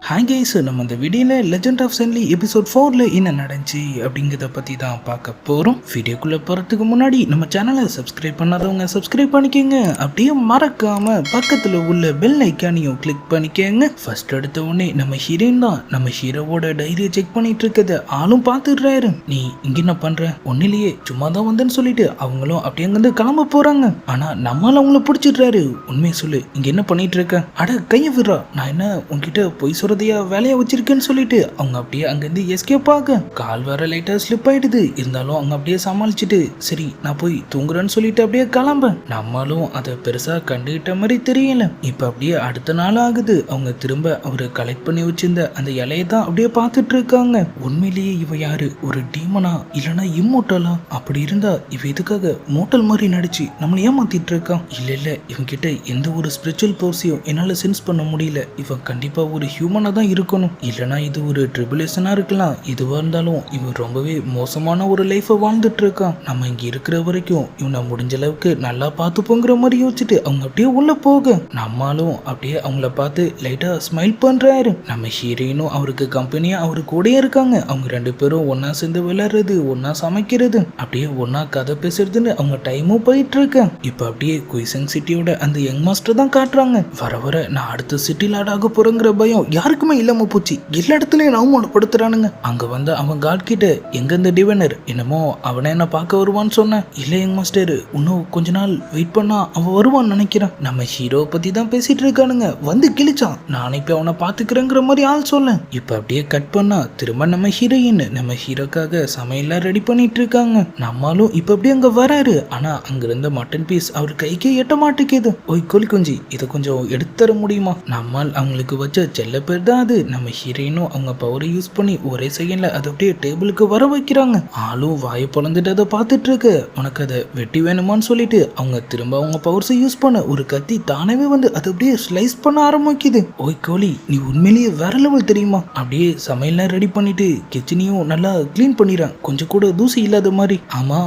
Hi guys, நம்ம இந்த வீடியோவில் லெஜெண்ட் ஆஃப் சென்லி எபிசோட் 4ல் என்ன நடந்துச்சு அப்படிங்கிறத பற்றி தான் பார்க்க போகிறோம். வீடியோக்குள்ளே போகிறதுக்கு முன்னாடி நம்ம சேனலை சப்ஸ்கிரைப் பண்ணாதவங்க சப்ஸ்கிரைப் பண்ணிக்கோங்க. அப்படியே மறக்காமல் பக்கத்தில் உள்ள பெல் ஐக்கானையும் கிளிக் பண்ணிக்கோங்க. ஃபர்ஸ்ட் எடுத்த உடனே நம்ம ஹீரோயின் தான் நம்ம ஹீரோவோட டைரியை செக் பண்ணிட்டு இருக்கத ஆளும் பார்த்துடுறாரு. நீ இங்கே என்ன பண்ணுற? ஒன்னிலேயே சும்மா தான் வந்தேன்னு சொல்லிட்டு அவங்களும் அப்படியே அங்கேருந்து கிளம்ப போகிறாங்க. ஆனால் நம்மளால் அவங்கள பிடிச்சிடுறாரு. உண்மையை சொல்லு, இங்கே என்ன பண்ணிட்டு இருக்க? அட கையை விடுறா, நான் என்ன உன்கிட்ட போய் சொல்றதையா வேலையா வச்சிருக்கேன்னு சொல்லிட்டு அவங்க அப்படியே அங்கிருந்து எஸ்கேப் ஆக கால் வர லைட்டா ஸ்லிப் ஆயிடுது. இருந்தாலும் அவங்க அப்படியே சமாளிச்சுட்டு சரி நான் போய் தூங்குறேன்னு சொல்லிட்டு அப்படியே கிளம்ப. நம்மளும் அதை பெருசா கண்டுகிட்ட மாதிரி தெரியல. இப்ப அப்படியே அடுத்த நாள் ஆகுது. அவங்க திரும்ப அவரு கலெக்ட் பண்ணி வச்சிருந்த அந்த இலையை தான் அப்படியே பார்த்துட்டு இருக்காங்க. உண்மையிலேயே இவ யாரு? ஒரு டீமனா இல்லைன்னா இம்மோட்டலா? அப்படி இருந்தா இவ எதுக்காக மோட்டல் மாதிரி நடிச்சு நம்மள ஏமாத்திட்டு இருக்கான்? இல்ல இவன் கிட்ட எந்த ஒரு ஸ்பிரிச்சுவல் பவர்ஸையும் என்னால சென்ஸ் பண்ண முடியல. இவன் கண்டிப்பா ஒரு ஹியூமனா தான் இருக்கணும், இல்லனா இது ஒரு ட்ரிபுலேஷனா இருக்கலாம். இதுவா இருந்தாலும் இவன் ரொம்பவே மோசமான ஒரு லைஃபை வாழ்ந்துட்டு இருக்கான். நம்ம இங்க இருக்கிற வரைக்கும் இவனை முடிஞ்ச அளவுக்கு நல்லா பார்த்துப்போங்கிற மாதிரி யோசிச்சுட்டு அவங்க அப்படியே உள்ள போக நம்மளும் அப்படியே அவங்கள பார்த்து லைட்டா ஸ்மைல் பண்றாரு. நம்ம ஹீரோயினும் அவருக்கு கம்பெனியா அவரு கூடயே இருக்காங்க. அவங்க ரெண்டு பேரும் ஒன்னா சேர்ந்து விளையாடுறது, ஒன்னா சமைக்கிறது, அப்படியே ஒன்னா கதை பேசுறதுன்னு அவங்க டைமும் போயிட்டு இருக்கு. இப்ப அப்படியே குயிசங் சிட்டியோட அந்த யங் மாஸ்டர் தான் காட்டுறாங்க. வர வர நான் அடுத்த சிட்டி லார்ட் ஆக போறேங்கிற பயம் யாருக்குமே இல்லாம போச்சு. எல்லா இடத்துலயும் அவமானப்படுத்துறானுங்க. அங்க வந்து அவன் காட் கிட்ட எங்க இந்த டிவைனர் என்னமோ அவனை என்ன பார்க்க வருவான்னு சொன்ன. இல்ல யங் மாஸ்டர், இன்னும் கொஞ்ச நாள் வெயிட் பண்ணா அவன் வருவான்னு நினைக்கிறான். நம்ம ஹீரோ பத்தி தான் பேசிட்டு இருக்கானுங்க. வந்து கிழிச்சான், நான் இப்ப அவனை பாத்துக்கிறேங்கிற மாதிரி ஆள் சொல்ல. இப்ப அப்படியே கட் பண்ணா திரும்ப நம்ம ஹீரோயின் நம்ம ஹீரோக்காக சமையல்லாம் ரெடி பண்ணிட்டு இருக்காங்க. நம்மளும் இப்ப அப்படியே அங்க வராரு. ஆனா அங்க இருந்த மட்டன் பீஸ் அவர் கைக்கே எட்ட மாட்டேங்குது. ஓய் கோழி குஞ்சு, இதை கொஞ்சம் எடுத்து தர முடியுமா? நம்மால் அவங்களுக்கு வச்ச செல்ல பேர் தான் அது. நம்ம ஹீரோயினும் அவங்க பவரை யூஸ் பண்ணி ஒரே செகண்ட்ல அதை அப்படியே டேபிளுக்கு வர வைக்கிறாங்க. ஆளும் வாயை பொழந்துட்டு அதை பார்த்துட்டு இருக்கு. உனக்கு அதை வெட்டி வேணுமான்னு சொல்லிட்டு அவங்க திரும்ப அவங்க பவர்ஸை யூஸ் பண்ண ஒரு கத்தி தானவே வந்து அதை அப்படியே ஸ்லைஸ் பண்ண ஆரம்பிக்குது. ஓய் கோழி, நீ உண்மையிலேயே வேற லெவல் தெரியுமா? அப்படியே சமையல்லாம் ரெடி பண்ணிட்டு கிச்சனையும் நல்லா கிளீன் பண்ணிடுறான், கொஞ்சம் கூட தூசி இல்லாத மாதிரி. ஆமா,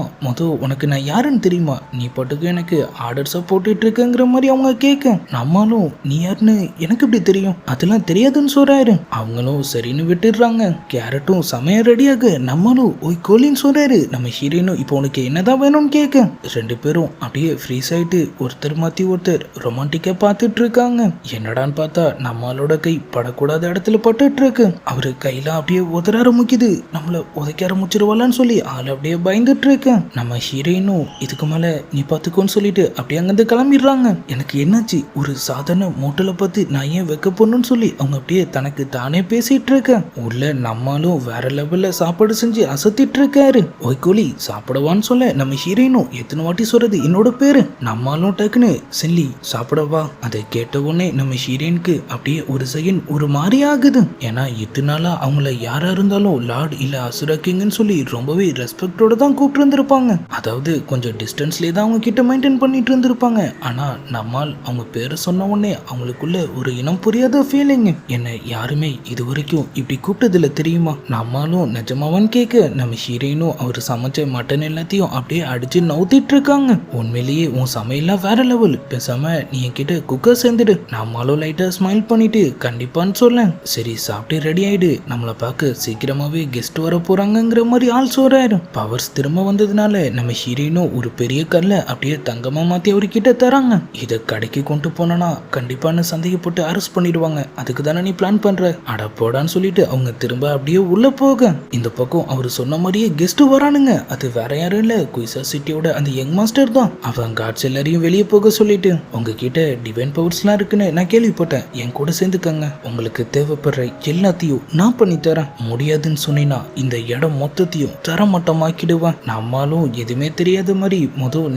உனக்கு நான் யாருன்னு தெரியுமா? நீ பாட்டுக்கு எனக்கு ஆர்டர்ஸை போட்டுட்டு இருக்கங்கிற மாதிரி அவங்க கேட்க நம்மளும் நீ யாருன்னு எனக்கு இப்படி தெரியும்? அதெல்லாம் தெரியாதுன்னு சொல்றாரு. அவங்களும் சரின்னு விட்டுடுறாங்க. கேரட்டும் சமையல் ரெடியாக நம்மளும் ஓய் கோழின்னு சொல்றாரு. நம்ம ஹீரோயினும் இப்போ உனக்கு என்னதான் வேணும்னு கேட்க ரெண்டு பேரும் அப்படியே ஃப்ரீஸ் ஆயிட்டு ஒருத்தர் மாத்தி ஒருத்தர் ரொமான்டிக்கா பார்த்துட்டு இருக்காங்க. என்னடான்னு பார்த்தா நம்மளோட கை படக்கூடாத இடத்துல பட்டுட்டு இருக்கு. அவரு கையில அப்படியே உதற ஆரம்பிக்குது. நம்மள உதைக்க ஆரம்பிச்சிருவாளான்னு சொல்லி ஆள் அப்படியே பயந்துட்டு இருக்கு. நம்ம ஹீரோயினும் இதுக்கு மேல நீ பார்த்துக்கோன்னு சொல்லிட்டு அப்படியே அங்கிருந்து கிளம்பிடுறாங்க. எனக்கு என்னாச்சு, ஒரு சாதாரண மோட்டலை பத்தி நான் ஏன் வைக்க போடணும்னு சொல்லி அவங்க அப்படியே தனக்கு தானே பேசிட்டு இருக்க. உள்ள நம்மளும் வேற லெவல்ல சாப்பாடு செஞ்சு அசத்திட்டு இருக்காரு. ஓய் கோழி சாப்பிடவான்னு சொல்ல நம்ம ஹீரோயினும் எத்தனை வாட்டி சொல்றது என்னோட பேரு. நம்மளும் டக்குன்னு செல்லி சாப்பிடவா. அதை கேட்ட உடனே நம்ம ஹீரோயினுக்கு அப்படியே ஒரு செகண்ட் ஒரு மாதிரி ஆகுது. ஏன்னா இதனால அவங்கள யாரா இருந்தாலும் லார்ட் இல்ல அசுர கிங்னு சொல்லி ரொம்பவே ரெஸ்பெக்டோட தான் கூப்பிட்டு இருந்திருப்பாங்க. அதாவது கொஞ்சம் டிஸ்டன்ஸ்லேயே தான் அவங்க கிட்ட மெயின்டைன் பண்ணிட்டு இருந்திருப்பாங்க. ஆனா நம்மால் அவங்க பேரை சொன்ன உடனே அவங்களுக்குள்ள ஒரு இனம் புரியாத ஃபீலிங். என்ன யாருமே இது வரைக்கும் இப்படி கூப்பிட்டதில்ல தெரியுமா? நம்மளும் நிஜமாவான்னு கேட்க நம்ம ஹீரோயினும் அவர் சமைச்ச மட்டன் எல்லாத்தையும் அப்படியே அடிச்சு நவுத்திட்டு இருக்காங்க. உண்மையிலேயே உன் சமையல்லாம் வேற லெவல், பேசாம நீ என்கிட்ட குக்கர் சேர்ந்துடு. நம்மளும் லைட்டா ஸ்மைல் பண்ணிட்டு கண்டிப்பான்னு சொல்ல. சரி சாப்பிட்டு ரெடி ஆயிடு, நம்மளை பார்க்க சீக்கிரமாவே கெஸ்ட் வர போறாங்கிற மாதிரி ஆள் சொல்றாரு. பவர்ஸ் திரும்ப வந்ததுனால நம்ம ஹீரோயினும் ஒரு பெரிய கல்ல அப்படியே தங்கமா மாத்தி அவர்கிட்ட தராங்க. இதை கடைக்கு கொண்டு போனா கண்டிப்பான சந்தேகப்பட்டு அரெஸ்ட் பண்ணிடுவாங்க. அதுக்கு தானே நீ பிளான் பண்ற? அட போடான்னு சொல்லிட்டு அவங்க திரும்ப அப்படியே உள்ள போக இந்த பக்கம் அவர் சொன்ன மாதிரியே கெஸ்ட் வரானுங்க. அது வேற யாரும் இல்ல, குயிசா சிட்டியோட அந்த யங் மாஸ்டர் தான். அவன் கார்ட்ஸ் எல்லாரையும் வெளியே போக சொல்லிட்டு உங்ககிட்ட டிவைன் பவர்ஸ்லாம் இருக்குன்னு நான் கேள்விப்பட்டேன், என் கூட சேர்ந்துக்கங்க, உங்களுக்கு தேவைப்படுற எல்லாத்தையும் நான் பண்ணி தரேன். முடியாதுன்னு சொன்னீங்கன்னா இந்த இடம் மொத்தத்தையும் தரமட்டமாக்கிடுவேன். நம்மளும் எதுவுமே தெரியாத மாதிரி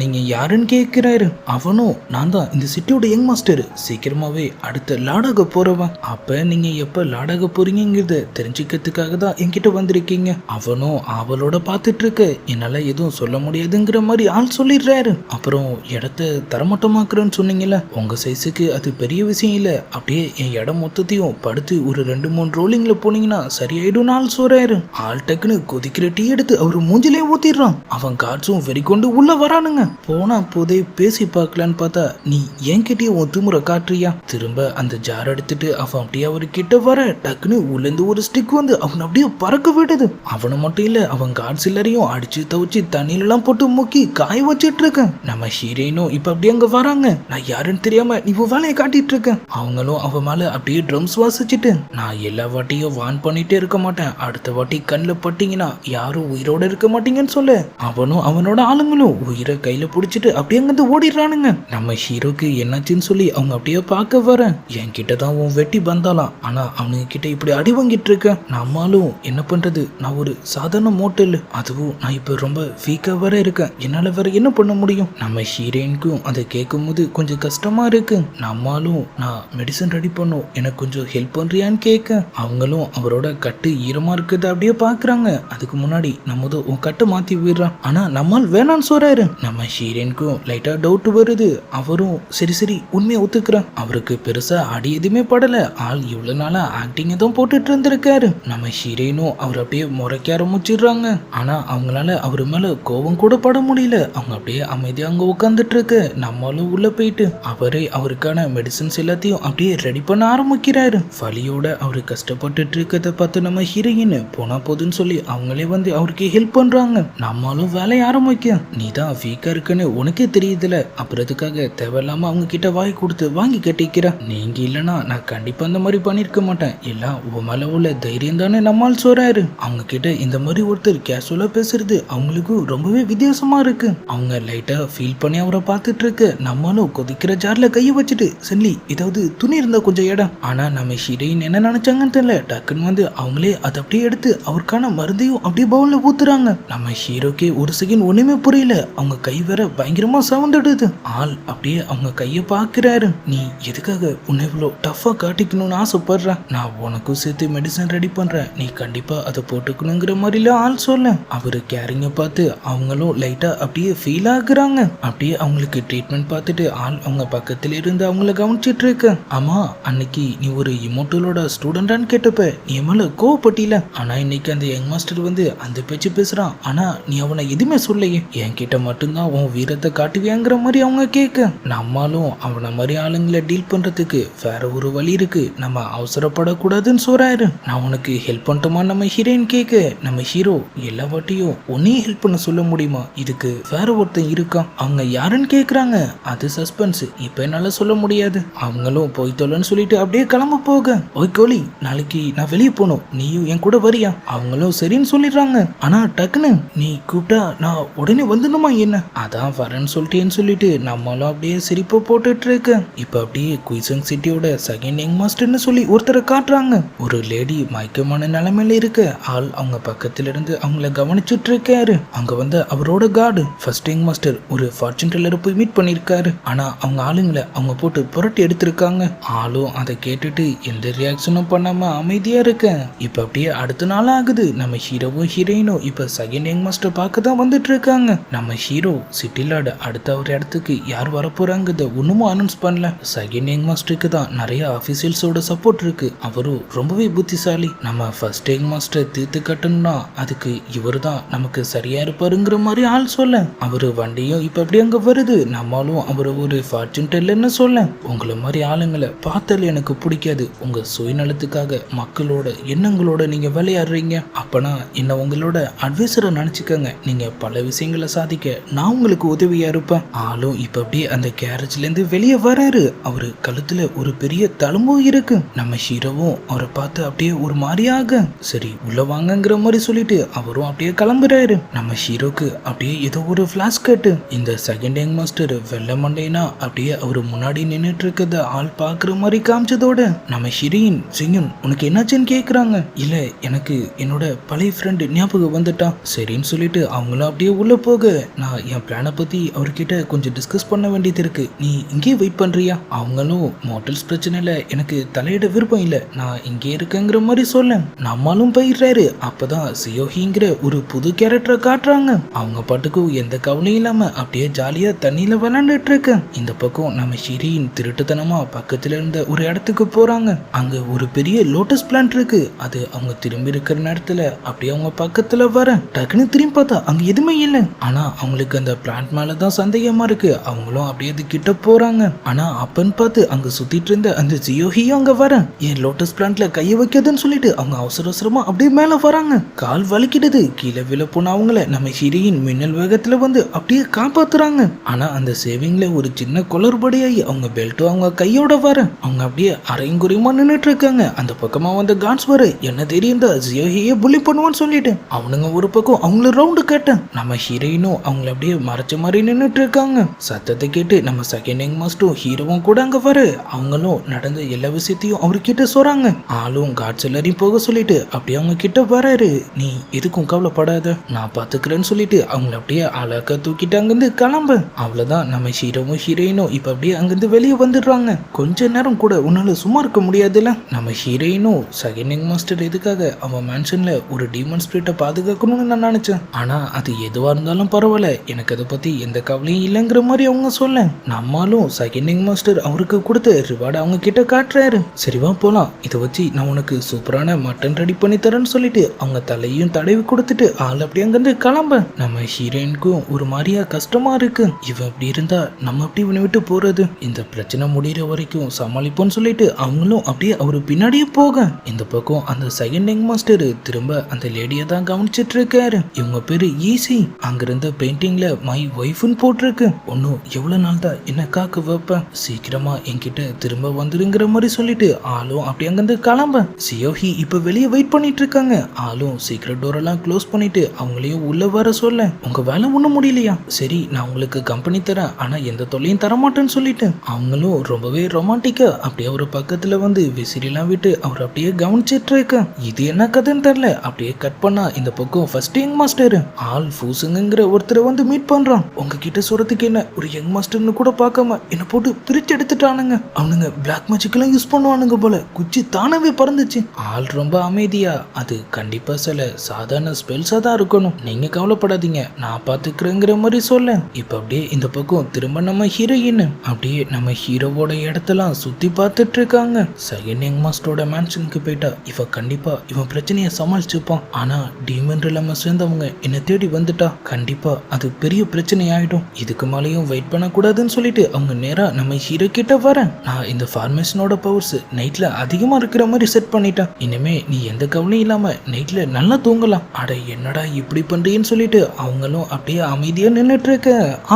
நீங்க யாருன்னு கேட்கிறாரு. அவனும் நான் தான் இந்த சிட்டியோட யங் மாஸ்டர், சீக்கிரமாவே அடுத்த லாடாக போறவன். அப்ப நீங்க எப்ப லாடாக போறீங்கிறத தெரிஞ்சுக்கிறதுக்காக தான் என்கிட்ட வந்திருக்கீங்க. அவனும் அவளோட பார்த்துட்டு இருக்க என்னால எதுவும் சொல்ல முடியாதுங்கிற மாதிரி ஆள் சொல்லிடுறாரு. அப்புறம் இடத்த தரமட்டமாக்குறேன்னு சொன்னீங்கல்ல, உங்க சைஸுக்கு அது பெரிய விஷயம் இல்ல, அப்படியே என் இடம் மொத்தத்தையும் படுத்து ஒரு 2-3 ரோலிங்ல போனீங்கன்னா சரியாயிடும் ஆள் சொல்றாரு. ஆள் டக்குன்னு கொதிக்கிற டீ எடுத்து அவரு மூஞ்சிலே ஊத்திடுறான். அவன் கார்ட்ஸும் வெறி கொண்டு உள்ள வரானுங்க. போனா போதே பேசி பார்க்கலான்னு பார்த்தா நீ என்கிட்டயே உன் திமுறை காட்டுறியா? திரும்ப அந்த ஜார் எடுத்துட்டு அவன் அப்படியே அப்படியே அவரு கிட்ட வர டக்குன்னு உள்ளேந்து ஒரு ஸ்டிக் வந்து அவனை அப்படியே பறக்க விடுது. அவனை மட்டும் இல்ல, அவன் கார்ட்ஸ் எல்லாரையும் அடிச்சு தவிச்சு தண்ணியில எல்லாம் போட்டு முக்கி காய வச்சிட்டு இருக்கேன். நம்ம ஹீரோயினும் இப்ப அப்படியே அங்க வராங்க. நான் யாருன்னு தெரியாம நீ வேலையை காட்டிட்டு இருக்கேன். அவங்களும் அவன் மேல அப்படியே ட்ரம்ஸ் வாசிச்சுட்டு, நான் எல்லா வாட்டியும் வான் பண்ணிட்டே இருக்க மாட்டேன், அடுத்த வாட்டி கண்ணில் பட்டீங்கன்னா யாரும் உயிரோட இருக்க மாட்டீங்கன்னு சொல்ல அவனும் அவனோட ஆளுங்களும் உயிரை கையில பிடிச்சிட்டு அப்படியே அங்கிருந்து ஓடிடுறானுங்க. நம்ம ஹீரோக்கு என்னாச்சுன்னு சொல்லி அவங்க அப்படியே பார்க்க வர, என்கிட்ட தான் உன் வெட்டி வந்தாலாம், ஆனா அவனுங்க கிட்ட இப்படி அடி வாங்கிட்டு இருக்கேன். நம்மளும் என்ன பண்றது, நான் ஒரு சாதாரண மோட்டல், அதுவும் நான் இப்ப ரொம்ப வீக்கா வர இருக்கேன், என்னால வேற என்ன பண்ண முடியும். நம்ம ஹீரோயினுக்கும் அதை கேட்கும் போது கொஞ்சம் கஷ்டமா இருக்கு. நம்மளும் நான் மெடிசன் ரெடி பண்ணும், எனக்கு கொஞ்சம் ஹெல்ப் பண்றியான்னு கேட்க அவங்களும் அவரோட கட்டு ஈரமா இருக்குது அப்படியே பாக்குறாங்க. அதுக்கு முன்னாடி நம்ம உன் கட்டை மாத்தி விடுறான், ஆனா நம்மால் வேணான்னு சொல்றாரு. நம்ம ஹீரோயினுக்கும் லைட்டா டவுட் வருது. அவரும் சரி சரி உண்மையை ஒத்துக்கிறான். அவருக்கு பெருசா அடி எதுவுமே படல, ஆள் இவ்வளவு நாளா ஆக்டிங் எதுவும் போட்டுட்டு இருந்திருக்காரு. நம்ம ஹீரோயினும் அவர் அப்படியே முறைக்க ஆரம்பிச்சிடுறாங்க. ஆனா அவங்களால அவர் மேல கோபம் கூட பட முடியல. அவங்க அப்படியே அமைதியா அங்க உட்காந்துட்டு இருக்கு. நம்மளும் உள்ள போயிட்டு அவரே அவருக்கான மெடிசன்ஸ் எல்லாத்தையும் அப்படியே ரெடி பண்ண ஆரம்பிக்கிறாரு. வலியோட அவரு கஷ்டப்பட்டுட்டு இருக்கிறத பார்த்து நம்ம ஹீரோயின் போனா போதுன்னு சொல்லி அவங்களே வந்து அவருக்கு ஹெல்ப் பண்றாங்க. நம்மளும் வேலையை ஆரம்பிக்க, நீ தான் வீக்கா இருக்குன்னு உனக்கே தெரியுதுல, அப்புறம் அதுக்காக தேவையில்லாம அவங்க கிட்ட வாய் கொடுத்து வாங்கி கட்டிக்கிற. நீங்க இல்லைன்னா நான் கண்டிப்பா அந்த மாதிரி பண்ணிருக்க மாட்டேன், எல்லாம் உன் மேல உள்ள தைரியம் தானே நம்மால் சொல்றாரு. அவங்க கிட்ட இந்த மாதிரி ஒருத்தர் கேஷுவலா பேசுறது அவங்களுக்கு ரொம்பவே வித்தியாசமா இருக்கு. அவங்க லைட்டா ஃபீல் பண்ணி அவரை பார்த்துட்டு இருக்கு. நம்மளும் கொதிக்கிற ஜார்ல கையை வச்சுட்டு, செல்லி ஏதாவது துணி இருந்தா கொஞ்சம் இடம். ஆனா நம்ம ஹீரோயின் என்ன நினைச்சாங்கன்னு தெரியல, டக்குன்னு வந்து அவங்களே அதை அப்படியே எடுத்து அவருக்கான மருந்தையும் அப்படியே பவுல்ல ஊத்துறாங்க. நம்ம ஹீரோக்கே ஒரு செகண்ட் ஒண்ணுமே புரியல. அவங்க கை வேற பயங்கரமா சவுந்துடுது. ஆள் அப்படியே அவங்க கையை பாக்குறாரு. நீ எதுக்காக உன்னை இவ்வளவு டஃபா காட்டிக்கணும்னு ஆசைப்படுற, நான் உனக்கும் சேர்த்து மெடிசன் ரெடி பண்றேன், நீ கண்டிப்பா அதை போட்டுக்கணுங்கிற மாதிரில ஆள் சொல்ல அவரு கேரிங்க பார்த்து அவங்களும் லைட்டா அப்படியே ஃபீல் ஆகுறாங்க. அப்படியே அவங்களுக்கு ட்ரீட்மெண்ட் பார்த்துட்டு ஆள் அவங்க பக்கத்துல இருந்து அவங்கள கவனிச்சிட்டு இருக்க. ஆமா, அன்னைக்கு நீ ஒரு இமோட்டலோட ஸ்டூடெண்டான்னு கேட்டப்ப நீ மேல கோவப்பட்டில, ஆனா இன்னைக்கு அந்த யங் மாஸ்டர் வந்து அந்த பேச்சு பேசுறான், ஆனா நீ அவனை எதுவுமே சொல்லையே, என்கிட்ட மட்டும்தான் உன் வீரத்தை காட்டுவியாங்கிற மாதிரி அவங்க கேட்க நம்மளும் அவனை மாதிரி ஆளுங்களை டீல் பண்றதுக்கு வேற ஒரு வழி இருக்கு, நம்ம அவசரப்படக்கூடாதுன்னு சொல்றாரு. நான் உனக்கு ஹெல்ப் பண்ணட்டுமா நம்ம ஹீரோயின் கேட்க நம்ம ஹீரோ எல்லா வாட்டியும் உன்னையும் ஹெல்ப் பண்ண சொல்ல முடியுமா, இதுக்கு வேற ஒருத்தன் இருக்கான், அவங்க யாருன்னு கேக்குறாங்க. அது சஸ்பென்ஸ், இப்ப என்னால சொல்ல முடியாது. அவங்களும் போய் தொலைன்னு சொல்லிட்டு அப்படியே கிளம்ப போக, ஓய் கோலி நாளைக்கு நான் வெளியே போகணும், நீயும் என் கூட வரியா. அவங்களும் சரின்னு சொல்லிடுறாங்க. ஆனா டக்குன்னு நீ கூப்பிட்டா நான் உடனே வந்துடுமா என்ன, அதான் வரேன்னு சொல்லிட்டேன்னு சொல்லிட்டு நம்மளும் அப்படியே சிரிப்பு போட்டுட்டு இருக்க. இப்ப அப்படியே குயிசங் சிட்டியோட செகண்ட் யங் மாஸ்டர்னு சொல்லி ஒருத்தரை காட்டுறாங்க. ஒரு லேடி மயக்கமான நிலைமையில இருக்க, ஆள் அவங்க பக்கத்துல இருந்து அவங்கள கவனிச்சுட்டு இருக்காரு. அங்க வந்து அவரோட கார்டு ஃபர்ஸ்ட் யங் மாஸ்டர் ஒரு ஃபார்ச்சூன் டெல்லரை போய் மீட் பண்ணிருக்காரு. ஆனா அவங்க ஆளுங்களை அவங்க போட்டு புரட்டி எடுத்திருக்காங்க. ஆளும் அதை கேட்டுட்டு எந்த ரியாக்ஷனும் பண்ணாம அமைதியா இருக்க. இப்ப அப்படியே அடுத்த நாள் ஆகுது. நம்ம ஹீரோவும் ஹீரோயினும் இப்ப செகண்ட் யங் மாஸ்டர் பார்க்க தான் வந்துட்டு இருக்காங்க. நம்ம ஹீரோ சிட்டில அடுத்த ஒரு இடத்துக்கு யார் வரப்போறாங்க ஒண்ணுமும் அனௌன்ஸ் பண்ணல. செகண்ட் யங் மாஸ்டருக்கு தான் நிறைய ஆபீசியல்ஸோட சப்போர்ட் இருக்கு, அவரும் ரொம்பவே புத்திசாலி. நம்ம ஃபர்ஸ்ட் யங் மாஸ்டர் தீர்த்து கட்டணும்னா அதுக்கு இவரு தான் நமக்கு சரியா இருப்பாருங்கிற மாதிரி ஆள் சொல்ல, அவரு வண்டியும் இப்ப அப்படி அங்க வருது. நம்மளும் அவரு ஒரு ஃபார்ச்சூன் டெல்லர்னு சொல்ல, உங்களை மாதிரி ஆளுங்களை பார்த்தாலே எனக்கு பிடிக்காது, உங்க சுயநலத்துக்காக மக்களோட எண்ணங்களோட நீங்க விளையாடுறீங்க, அப்பனா என்ன உங்களோட அட்வைசரை நினைச்சுக்கங்க, நீங்க பல விஷயங்களை சாதிக்க நான் உங்களுக்கு உதவியா இருப்பேன். ஆளும் இப்ப அப்படியே அந்த கேரேஜ்ல இருந்து வெளியே வராரு. அவரு கழுத்துல ஒரு பெரிய தழும்பு இருக்கு. நம்ம ஹீரோவும் அவரை பார்த்து அப்படியே ஒரு மாதிரியாக சரி உள்ள வாங்கங்கிற மாதிரி சொல்லிட்டு அவரும் அப்படியே கிளம்புறாரு. நம்ம ஹீரோக்கு அப்படியே ஏதோ ஒரு பிளாஷ் கட்டு. இந்த செகண்ட் யங் மாஸ்டர் வெள்ள மண்டைனா அப்படியே அவரு முன்னாடி நின்னுட்டு இருக்கிறத ஆள் பாக்குற மாதிரி காமிச்சதோட நம்ம ஹீரோயின் சிங்கன் உனக்கு என்னாச்சுன்னு கேக்குறாங்க. இல்ல எனக்கு என்னோட பழைய ஃப்ரெண்டு ஞாபகம் வந்துட்டான். சரின்னு சொல்லிட்டு அவங்களும் அப்படியே உள்ள போக, நான் என் பிளானை பத்தி அவர்கிட்ட கொஞ்சம் டிஸ்கஸ் பண்ண வேண்டியது இருக்கு, நீ இங்கே வெயிட் பண்றியா. அவங்களும் மோட்டல்ஸ் பிரச்சனை இல்ல, எனக்கு தலையிட விருப்பம் இல்ல, நான் இங்கே இருக்கேங்கிற மாதிரி சொல்ல நம்மளும் போயிடுறாரு. அப்பதான் சியோஹிங்கிற ஒரு புது கேரக்டரை காட்டுறாங்க. அவங்க பாட்டுக்கும் எந்த கவலையும் இல்லாம அப்படியே ஜாலியா தண்ணியில விளையாண்டுட்டு இருக்க. இந்த பக்கம் நம்ம ஹீரோயின் திருட்டுத்தனமா பக்கத்துல இருந்த ஒரு இடத்துக்கு போறாங்க. அங்க ஒரு பெரிய லோட்டஸ் பிளான்ட் இருக்கு. அது அவங்க திரும்பி இருக்கிற நேரத்துல அப்படியே அவங்க பக்கத்துல வர டக்குன்னு திரும்பி பார்த்தா அங்க எதுவுமே இல்ல. ஆனா அவங்களுக்கு அந்த பிளான்ட் மேலதான் சந்தேகமா இருக்கு. அவங்களும் அப்படியே அது கிட்ட போறாங்க. ஆனா அப்பன்னு பார்த்து அங்க சுத்திட்டு இருந்த அந்த ஜியோஹியும் அங்க அங்க வரேன், என் லோட்டஸ் பிளான்ட்ல கைய வைக்காதுன்னு சொல்லிட்டு அவங்க அவசர அவசரமா அப்படியே மேல வராங்க. கால் வலிக்கிடுது, கீழே விழ போன அவங்கள நம்ம ஹீரோயின் மின்னல் வேகத்துல வந்து அப்படியே காப்பாத்துறாங்க. ஆனா அந்த சேவிங்ல ஒரு சின்ன குளறுபடியாகி அவங்க பெல்ட்டும் அவங்க கையோட வர அவங்க அப்படியே அரையும் குறையுமா நின்றுட்டு இருக்காங்க. அந்த பக்கமா வந்த கான்ஸ் வர என்ன தெரியும் ஜியோஹியே புள்ளி பண்ணுவான்னு சொல்லிட்டு அவனுங்க ஒரு பக்கம் அவங்கள ரவுண்டு கேட்டேன். நம்ம ஹீரோயினும் அவங்கள அப்படியே மறைச்ச மாதிரி நின்றுட்டு இருக்காங்க. சத்தத்தை கேட்டு நம்ம செகண்ட் யங் மாஸ்டரும் ஹீரோவும் கூட அங்க வர அவங்களும் நடந்த எல்லா விஷயத்தையும் அவர்கிட்ட சொல்றாங்க. ஆளும் காட்ஸ் எல்லாரையும் போக சொல்லிட்டு அப்படியே அவங்க கிட்ட வராரு. நீ எதுக்கும் கவலைப்படாத, நான் பாத்துக்கிறேன்னு சொல்லிட்டு அவங்கள அப்படியே அழகா தூக்கிட்டு அங்கிருந்து கிளம்ப. அவ்வளவுதான், நம்ம ஹீரோவும் ஹீரோயினும் இப்ப அப்படியே அங்கிருந்து வெளியே வந்துடுறாங்க. கொஞ்ச நேரம் கூட உன்னால சும்மா இருக்க முடியாதுல்ல. நம்ம ஹீரோயினும் செகண்ட் யங் மாஸ்டர் எதுக்காக அவன் மேன்ஷன்ல ஒரு டீமன் ஸ்பிரிட்டை பாதுகாக்கணும்னு நான் நினைச்சேன். ஆனா அது எதுவா இருந்தாலும் பரவாயில்ல, எனக்கு அதை பத்தி எந்த கவலையும் இல்லைங்கிற மாதிரி அவங்க சொல்ல நம்மளும் செகண்ட் யங் மாஸ்டர் அவருக்கு கொடுத்த ரிவார்டு அவங்க கிட்ட காட்டுறாரு. சரிவா போலாம், இதை வச்சு நான் உனக்கு சூப்பரான மட்டன் ரெடி பண்ணி தரேன்னு சொல்லிட்டு அவங்க தலையும் தடவி கொடுத்துட்டு ஆள் அப்படி அங்கிருந்து கிளம்ப. நம்ம ஹீரோயினுக்கும் ஒரு மாதிரியா கஷ்டமா இருக்கு. இவன் அப்படி இருந்தா நம்ம அப்படி இவனை விட்டு போறது, இந்த பிரச்சனை முடிகிற வரைக்கும் சமாளிப்போம்னு சொல்லிட்டு அவங்களும் அப்படியே அவரு பின்னாடியே போக இந்த பக்கம் அந்த செகண்ட் யங் மாஸ்டர் திரும்ப அந்த லேடியை தான் கவனிச்சிட்டு இருக்காரு. இவங்க பேரு ஈஸி. அங்கிருந்த பெயிண்டிங்ல மை ஒய்ஃப்னு போட்டிருக்கு. ஒன்னும் எவ்வளவு நாள் தான் என்ன காக்க வைப்பேன், சீக்கிரமா என்கிட்ட திரும்ப வந்துருங்கிற மாதிரி சொல்லிட்டு ஆளும் அப்படி அங்கிருந்து கிளம்ப. சியோஹி இப்ப வெளியே வெயிட் பண்ணிட்டு இருக்காங்க. ஆளும் சீக்கிரம் டோர் எல்லாம் க்ளோஸ் பண்ணிட்டு அவங்களையும் உள்ள வர சொல்ல உங்க வேலை ஒண்ணும் முடியலையா, சரி நான் உங்களுக்கு கம்பெனி தரேன், ஆனா எந்த தொல்லையும் தரமாட்டேன்னு சொல்லிட்டு அவங்களும் ரொம்பவே ரொமான்டிக்கா அப்படியே ஒரு பக்கத்துல வந்து விசிறிலாம் விட்டு அவர் அப்படியே கவனிச்சிட்டு இருக்க. இது என்ன கதைன்னு தெரியல. அப்படியே கட் பண்ணா இந்த பக்கம் ஃபர்ஸ்ட் யங் மாஸ்டர் ஆல் ஃபூசுங்கிற ஒருத்தரை வந்து மீட் பண்றான். உங்ககிட்ட சொல்றதுக்கு என்ன, ஒரு யங் மாஸ்டர்னு கூட பார்க்காம என்ன போட்டு பிரிச்சு எடுத்துட்டானுங்க. அவனுங்க பிளாக் மேஜிக் எல்லாம் யூஸ் பண்ணுவானுங்க போல, குச்சி தானவே பறந்துச்சு. ஆள் ரொம்ப அமைதியா, அது கண்டிப்பா சில சாதாரண ஸ்பெல்ஸா தான் இருக்கணும், நீங்க கவலைப்படாதீங்க நான் பாத்துக்கிறேங்கிற மாதிரி சொல்ல இப்ப அப்படியே இந்த பக்கம் திரும்ப நம்ம ஹீரோயின் அப்படியே நம்ம ஹீரோவோட இடத்தெல்லாம் சுத்தி பார்த்துட்டு இருக்காங்க. செகண்ட் யங் மாஸ்டரோட மேன்ஷனுக்கு போயிட்டா இவ கண்டிப்பா இவன் பிரச்சனையை சமாளிச்சுப்பான். ஆனா டீமன் இல்லாம சேர்ந்தவங்க என்ன தேடி வந்துட்டா கண்டிப்பா அது பெரிய பிரச்சனை ஆயிடும். இதுக்கு மேலேயும் வெயிட் பண்ண கூடாதுன்னு சொல்லிட்டு அவங்க நேரா நம்ம ஹீரோ கிட்ட வர நான் இந்த ஃபார்மேஷனோட பவர்ஸ் நைட்ல அதிகமா இருக்கிற மாதிரி செட் பண்ணிட்டேன். இனிமே நீ எந்த கவலையும் இல்லாம நைட்ல நல்லா தூங்கலாம். அட என்னடா இப்படி பண்றீன்னு சொல்லிட்டு அவங்களும் அப்படியே அமைதியா நின்னுட்டு இருக்க.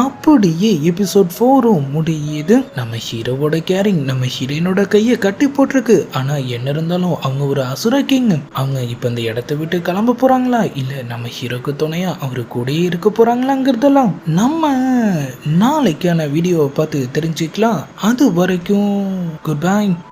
அப்படியே எபிசோட் 4 முடியுது. நம்ம ஹீரோவோட கேரிங் நம்ம ஹீரோயினோட கையை கட்டி போட்டிருக்கு. ஆனா என்ன இருந்தாலும் அவங்க ஒரு அசுர கிங். அவங்க இப்ப இந்த இடத்தை விட்டு கிளம்ப போறாங்களா இல்ல நம்ம ஹீரோக்கு துணையா அவரு கூடயே இருக்க போறாங்களாங்கிறதெல்லாம் நம்ம நாளைக்கான வீடியோவை பார்த்து தெரிஞ்சுக்கலாம். அது வரைக்கும் குட் பை.